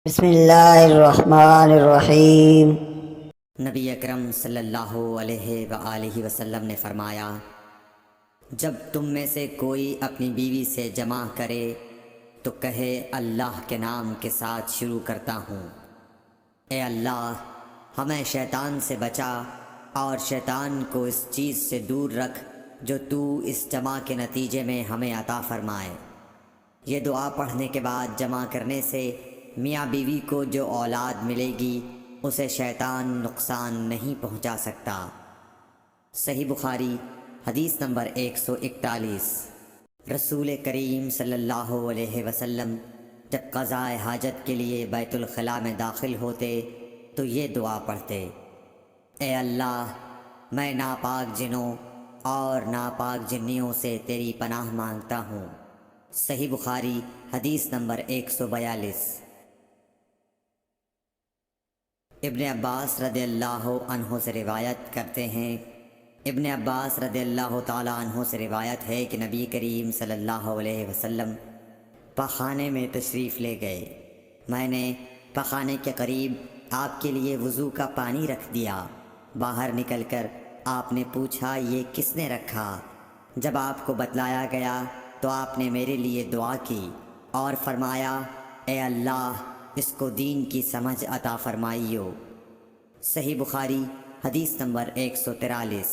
بسم اللہ الرحمن الرحیم۔ نبی اکرم صلی اللہ علیہ وآلہ وسلم نے فرمایا، جب تم میں سے کوئی اپنی بیوی سے جمع کرے تو کہے اللہ کے نام کے ساتھ شروع کرتا ہوں، اے اللہ ہمیں شیطان سے بچا اور شیطان کو اس چیز سے دور رکھ جو تو اس جمع کے نتیجے میں ہمیں عطا فرمائے۔ یہ دعا پڑھنے کے بعد جمع کرنے سے میاں بیوی کو جو اولاد ملے گی اسے شیطان نقصان نہیں پہنچا سکتا۔ صحیح بخاری حدیث نمبر 141۔ رسول کریم صلی اللہ علیہ وسلم جب قضاء حاجت کے لیے بیت الخلاء میں داخل ہوتے تو یہ دعا پڑھتے، اے اللہ میں ناپاک جنوں اور ناپاک جنیوں سے تیری پناہ مانگتا ہوں۔ صحیح بخاری حدیث نمبر 142۔ ابن عباس رضی اللہ عنہ سے روایت کرتے ہیں، ابن عباس رضی اللہ تعالی عنہ سے روایت ہے کہ نبی کریم صلی اللہ علیہ وسلم پخانے میں تشریف لے گئے۔ میں نے پخانے کے قریب آپ کے لیے وضو کا پانی رکھ دیا۔ باہر نکل کر آپ نے پوچھا یہ کس نے رکھا؟ جب آپ کو بتلایا گیا تو آپ نے میرے لیے دعا کی اور فرمایا، اے اللہ اس کو دین کی سمجھ عطا فرمائیو۔ صحیح بخاری حدیث نمبر 143۔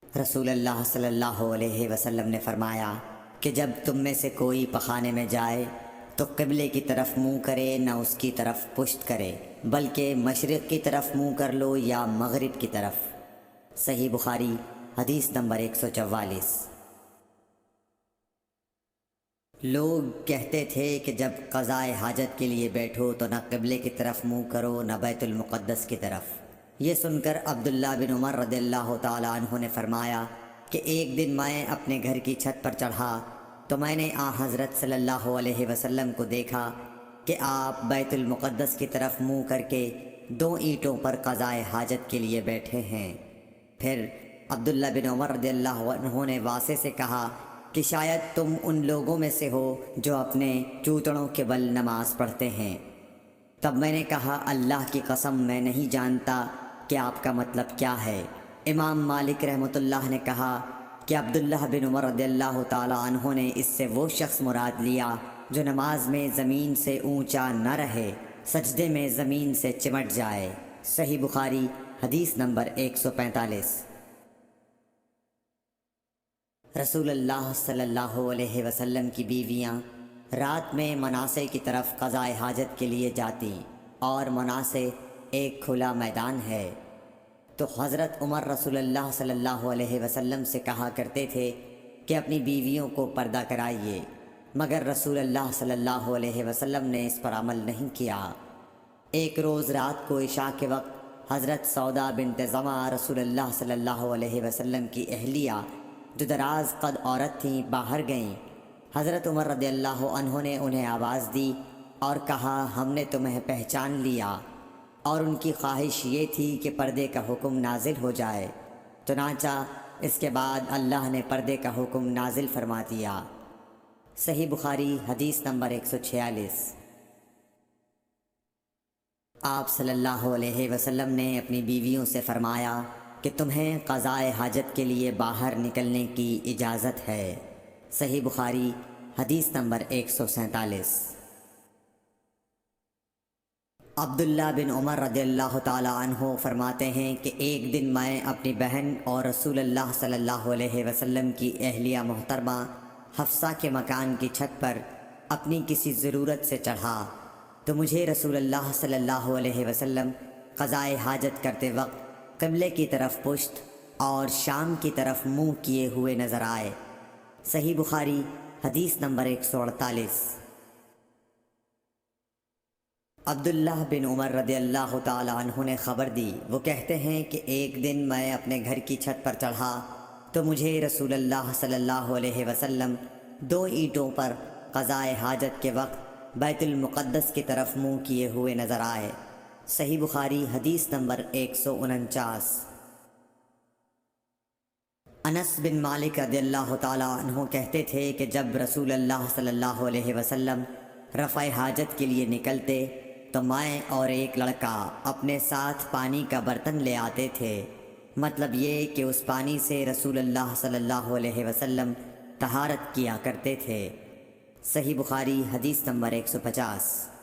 رسول اللہ صلی اللہ علیہ وسلم نے فرمایا کہ جب تم میں سے کوئی پخانے میں جائے تو قبلے کی طرف منہ کرے نہ اس کی طرف پشت کرے، بلکہ مشرق کی طرف منہ کر لو یا مغرب کی طرف۔ صحیح بخاری حدیث نمبر 144۔ لوگ کہتے تھے کہ جب قضاء حاجت کے لیے بیٹھو تو نہ قبلے کی طرف منہ کرو نہ بیت المقدس کی طرف۔ یہ سن کر عبداللہ بن عمر رضی اللہ تعالی عنہ نے فرمایا کہ ایک دن میں اپنے گھر کی چھت پر چڑھا تو میں نے حضرت صلی اللہ علیہ وسلم کو دیکھا کہ آپ بیت المقدس کی طرف منہ کر کے 2 اینٹوں پر قضاء حاجت کے لیے بیٹھے ہیں۔ پھر عبداللہ بن عمر رضی اللہ عنہ نے واسع سے کہا کہ شاید تم ان لوگوں میں سے ہو جو اپنے چوتڑوں کے بل نماز پڑھتے ہیں۔ تب میں نے کہا اللہ کی قسم میں نہیں جانتا کہ آپ کا مطلب کیا ہے۔ امام مالک رحمۃ اللہ نے کہا کہ عبداللہ بن عمر رضی اللہ تعالی عنہ نے اس سے وہ شخص مراد لیا جو نماز میں زمین سے اونچا نہ رہے، سجدے میں زمین سے چمٹ جائے۔ صحیح بخاری حدیث نمبر 145۔ رسول اللہ صلی اللہ علیہ وسلم کی بیویاں رات میں مناصے کی طرف قضاء حاجت کے لیے جاتی اور مناصے ایک کھلا میدان ہے، تو حضرت عمر رسول اللہ صلی اللہ علیہ وسلم سے کہا کرتے تھے کہ اپنی بیویوں کو پردہ کرائیے، مگر رسول اللہ صلی اللہ علیہ وسلم نے اس پر عمل نہیں کیا۔ ایک روز رات کو عشاء کے وقت حضرت سودا بنت زمع رسول اللہ صلی اللہ علیہ وسلم کی اہلیہ جو دراز قد عورت تھیں باہر گئیں۔ حضرت عمر رضی اللہ عنہ نے انہیں آواز دی اور کہا ہم نے تمہیں پہچان لیا، اور ان کی خواہش یہ تھی کہ پردے کا حکم نازل ہو جائے، چنانچہ اس کے بعد اللہ نے پردے کا حکم نازل فرما دیا۔ صحیح بخاری حدیث نمبر 146۔ آپ صلی اللہ علیہ وسلم نے اپنی بیویوں سے فرمایا کہ تمہیں قضاء حاجت کے لیے باہر نکلنے کی اجازت ہے۔ صحیح بخاری حدیث نمبر 147۔ عبداللہ بن عمر رضی اللہ تعالی عنہ فرماتے ہیں کہ ایک دن میں اپنی بہن اور رسول اللہ صلی اللہ علیہ وسلم کی اہلیہ محترمہ حفصہ کے مکان کی چھت پر اپنی کسی ضرورت سے چڑھا تو مجھے رسول اللہ صلی اللہ علیہ وسلم قضاء حاجت کرتے وقت قبلے کی طرف پشت اور شام کی طرف منہ کیے ہوئے نظر آئے۔ صحیح بخاری حدیث نمبر 148۔ عبداللہ بن عمر رضی اللہ تعالی عنہ نے خبر دی، وہ کہتے ہیں کہ ایک دن میں اپنے گھر کی چھت پر چڑھا تو مجھے رسول اللہ صلی اللہ علیہ وسلم 2 اینٹوں پر قضاء حاجت کے وقت بیت المقدس کی طرف منہ کیے ہوئے نظر آئے۔ صحیح بخاری حدیث نمبر 149۔ انس بن مالک رضی اللہ تعالی عنہ کہتے تھے کہ جب رسول اللہ صلی اللہ علیہ وسلم رفع حاجت کے لیے نکلتے تو میں اور ایک لڑکا اپنے ساتھ پانی کا برتن لے آتے تھے، مطلب یہ کہ اس پانی سے رسول اللہ صلی اللہ علیہ وسلم طہارت کیا کرتے تھے۔ صحیح بخاری حدیث نمبر 150۔